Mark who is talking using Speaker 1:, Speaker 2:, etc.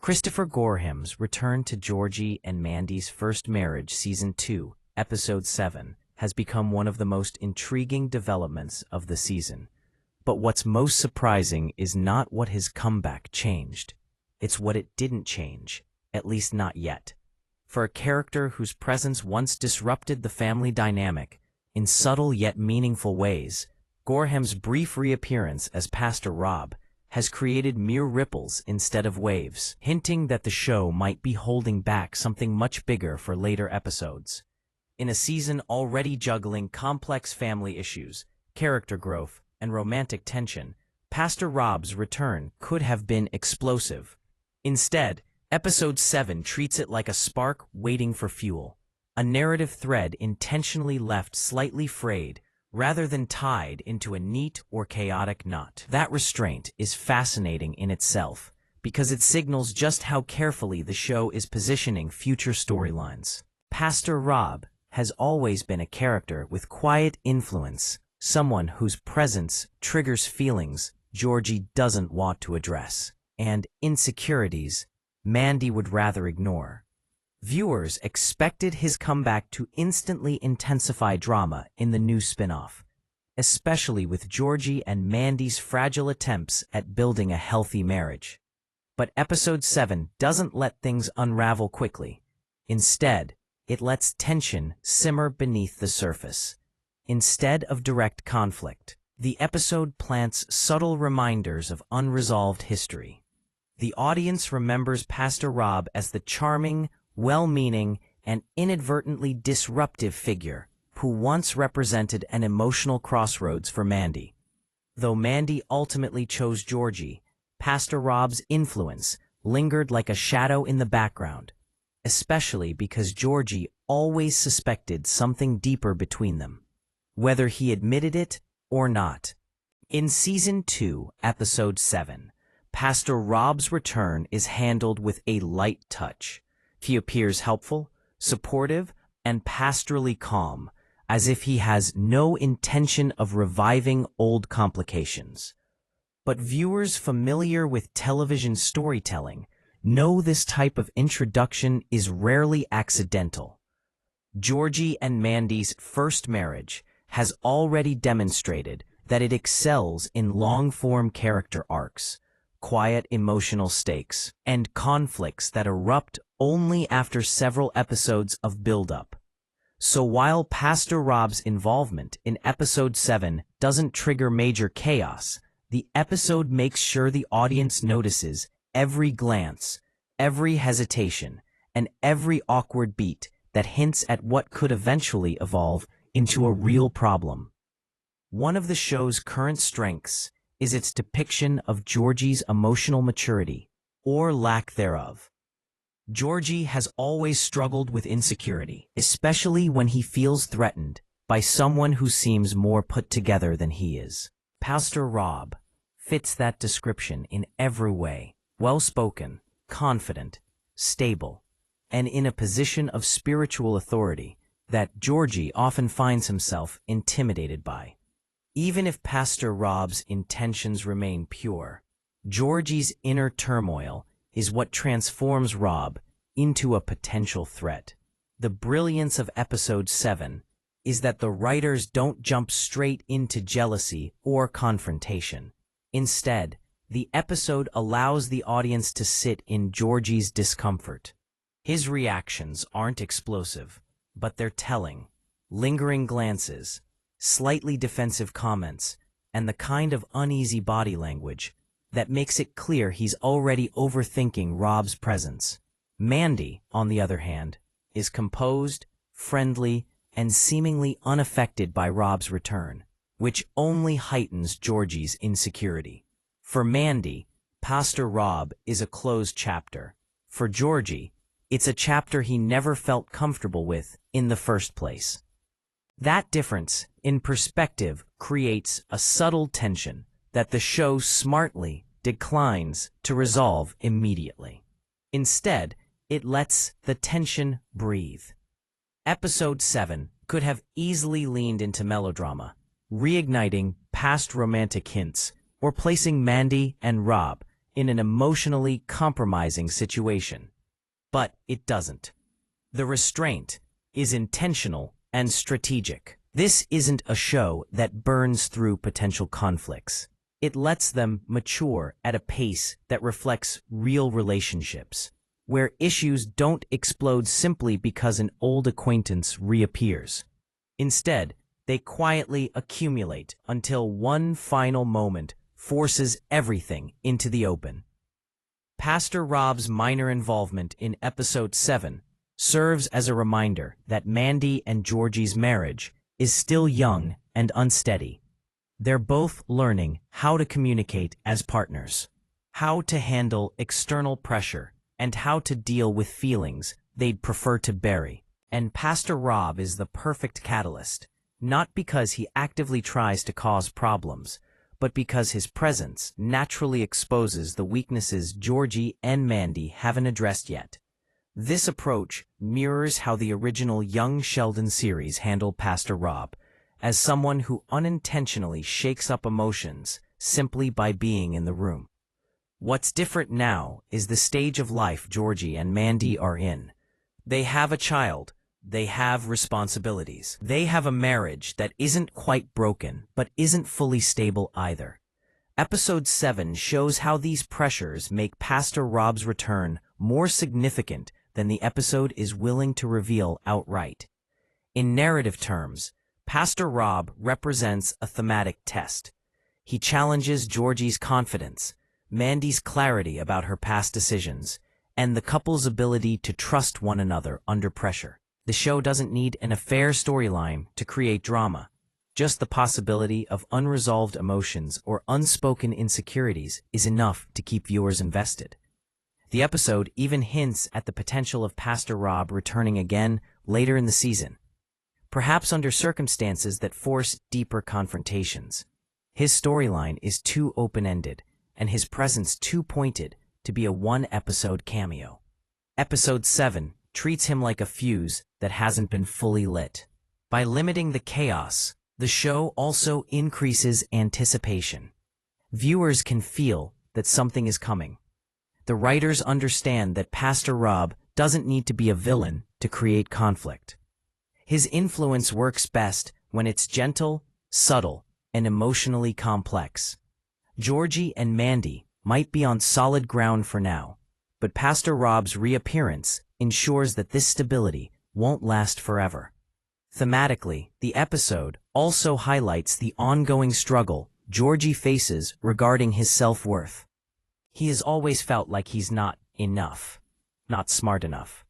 Speaker 1: Christopher Gorham's return to Georgie and Mandy's first marriage, Season 2, Episode 7, has become one of the most intriguing developments of the season. But what's most surprising is not what his comeback changed. It's what it didn't change, at least not yet. For a character whose presence once disrupted the family dynamic in subtle yet meaningful ways, Gorham's brief reappearance as Pastor Rob has created mere ripples instead of waves, hinting that the show might be holding back something much bigger for later episodes. In a season already juggling complex family issues, character growth, and romantic tension, Pastor Rob's return could have been explosive. Instead, Episode 7 treats it like a spark waiting for fuel, a narrative thread intentionally left slightly frayed rather than tied into a neat or chaotic knot. That restraint is fascinating in itself, because it signals just how carefully the show is positioning future storylines. Pastor Rob has always been a character with quiet influence, someone whose presence triggers feelings Georgie doesn't want to address, and insecurities Mandy would rather ignore. Viewers expected his comeback to instantly intensify drama in the new spin-off, especially with Georgie and Mandy's fragile attempts at building a healthy marriage. But Episode 7 doesn't let things unravel quickly. Instead, it lets tension simmer beneath the surface. Instead of direct conflict, the episode plants subtle reminders of unresolved history. The audience remembers Pastor Rob as the charming, well-meaning, and inadvertently disruptive figure who once represented an emotional crossroads for Mandy. Though Mandy ultimately chose Georgie, Pastor Rob's influence lingered like a shadow in the background, especially because Georgie always suspected something deeper between them, whether he admitted it or not. In Season 2, Episode 7, Pastor Rob's return is handled with a light touch. He appears helpful, supportive, and pastorally calm, as if he has no intention of reviving old complications. But viewers familiar with television storytelling know this type of introduction is rarely accidental. Georgie and Mandy's first marriage has already demonstrated that it excels in long-form character arcs, quiet emotional stakes, and conflicts that erupt only after several episodes of build-up. So while Pastor Rob's involvement in Episode 7 doesn't trigger major chaos, the episode makes sure the audience notices every glance, every hesitation, and every awkward beat that hints at what could eventually evolve into a real problem. One of the show's current strengths is its depiction of Georgie's emotional maturity, or lack thereof. Georgie has always struggled with insecurity, especially when he feels threatened by someone who seems more put together than he is. Pastor Rob fits that description in every way: well-spoken, confident, stable, and in a position of spiritual authority that Georgie often finds himself intimidated by. Even if Pastor Rob's intentions remain pure, Georgie's inner turmoil is what transforms Rob into a potential threat. The brilliance of Episode 7 is that the writers don't jump straight into jealousy or confrontation. Instead, the episode allows the audience to sit in Georgie's discomfort. His reactions aren't explosive, but they're telling. Lingering glances, slightly defensive comments, and the kind of uneasy body language that makes it clear he's already overthinking Rob's presence. Mandy, on the other hand, is composed, friendly, and seemingly unaffected by Rob's return, which only heightens Georgie's insecurity. For Mandy, Pastor Rob is a closed chapter. For Georgie, it's a chapter he never felt comfortable with in the first place. That difference in perspective creates a subtle tension that the show smartly declines to resolve immediately. Instead, it lets the tension breathe. Episode 7 could have easily leaned into melodrama, reigniting past romantic hints or placing Mandy and Rob in an emotionally compromising situation. But it doesn't. The restraint is intentional and strategic. This isn't a show that burns through potential conflicts. It lets them mature at a pace that reflects real relationships, where issues don't explode simply because an old acquaintance reappears. Instead, they quietly accumulate until one final moment forces everything into the open. Pastor Rob's minor involvement in episode 7 serves as a reminder that Mandy and Georgie's marriage is still young and unsteady. They're both learning how to communicate as partners, how to handle external pressure, and how to deal with feelings they'd prefer to bury. And Pastor Rob is the perfect catalyst, not because he actively tries to cause problems, but because his presence naturally exposes the weaknesses Georgie and Mandy haven't addressed yet. This approach mirrors how the original Young Sheldon series handled Pastor Rob, as someone who unintentionally shakes up emotions simply by being in the room. What's different now is the stage of life Georgie and Mandy are in. They have a child. They have responsibilities. They have a marriage that isn't quite broken, but isn't fully stable either. Episode 7 shows how these pressures make Pastor Rob's return more significant than the episode is willing to reveal outright. In narrative terms, Pastor Rob represents a thematic test. He challenges Georgie's confidence, Mandy's clarity about her past decisions, and the couple's ability to trust one another under pressure. The show doesn't need an affair storyline to create drama. Just the possibility of unresolved emotions or unspoken insecurities is enough to keep viewers invested. The episode even hints at the potential of Pastor Rob returning again later in the season, perhaps under circumstances that force deeper confrontations. His storyline is too open-ended, and his presence too pointed to be a one-episode cameo. Episode 7 treats him like a fuse that hasn't been fully lit. By limiting the chaos, the show also increases anticipation. Viewers can feel that something is coming. The writers understand that Pastor Rob doesn't need to be a villain to create conflict. His influence works best when it's gentle, subtle, and emotionally complex. Georgie and Mandy might be on solid ground for now, but Pastor Rob's reappearance ensures that this stability won't last forever. Thematically, the episode also highlights the ongoing struggle Georgie faces regarding his self-worth. He has always felt like he's not enough, not smart enough,